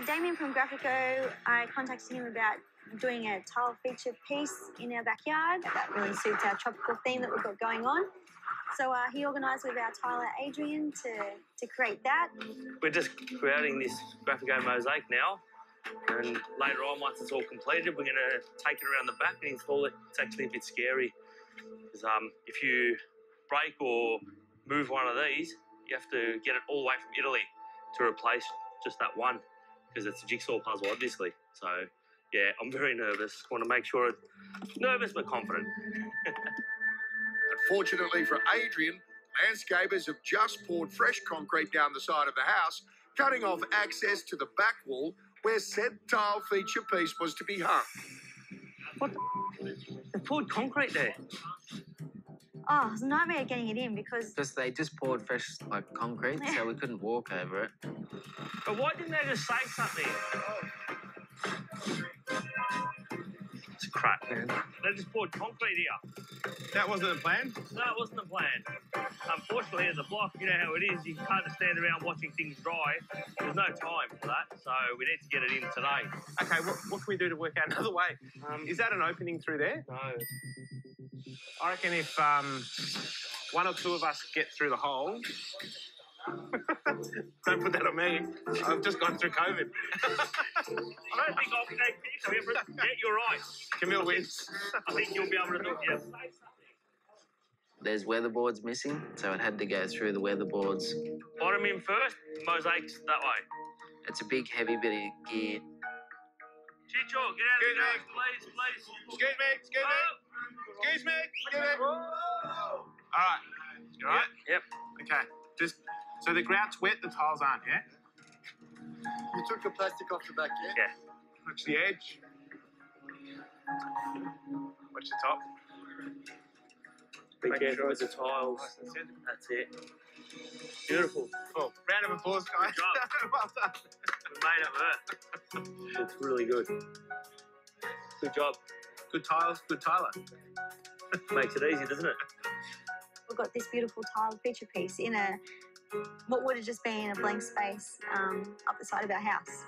Damien from Graphico, I contacted him about doing a tile feature piece in our backyard. That really suits our tropical theme that we've got going on. So he organised with our tiler Adrian to create that. We're just creating this Graphico mosaic now, and later on, once it's all completed, we're going to take it around the back and install it. It's actually a bit scary because if you break or move one of these, you have to get it all the way from Italy to replace just that one, because it's a jigsaw puzzle, obviously. So, yeah, I'm very nervous. Want to make sure it's nervous but confident. Unfortunately for Adrian, landscapers have just poured fresh concrete down the side of the house, cutting off access to the back wall where said tile feature piece was to be hung. What the? They poured concrete there. Oh, it was a nightmare getting it in because they just poured fresh concrete, so we couldn't walk over it. But why didn't they just say something? It's crap, man. They just poured concrete here. That wasn't the plan? No, it wasn't the plan. Unfortunately, as a block, you know how it is. You can't just stand around watching things dry. There's no time for that, so we need to get it in today. Okay, what can we do to work out another way? Is that an opening through there? No. I reckon if one or two of us get through the hole... Don't put that on me. I've just gone through COVID. I don't think I'll be able to. Yeah, you're right. Camille wins. I think you'll be able to do it, yeah. There's weatherboards missing, so it had to go through the weatherboards. Bottom in first, mosaics that way. It's a big, heavy bit of gear. Chicho, get out of the house, please. Excuse me. All right. You all right? Yep. Okay. So the grout's wet, the tiles aren't, yeah? You took the plastic off the back, yeah? Yeah. Watch the edge. Watch the top. Be careful with the tiles. That's it. Beautiful. Cool. Round of applause, guys. Good job. Well done. We made it work. It's really good. Good job. Good tiles, good tiler. Makes it easy, doesn't it? we've got this beautiful tile feature piece in what would have just been a blank space up the side of our house.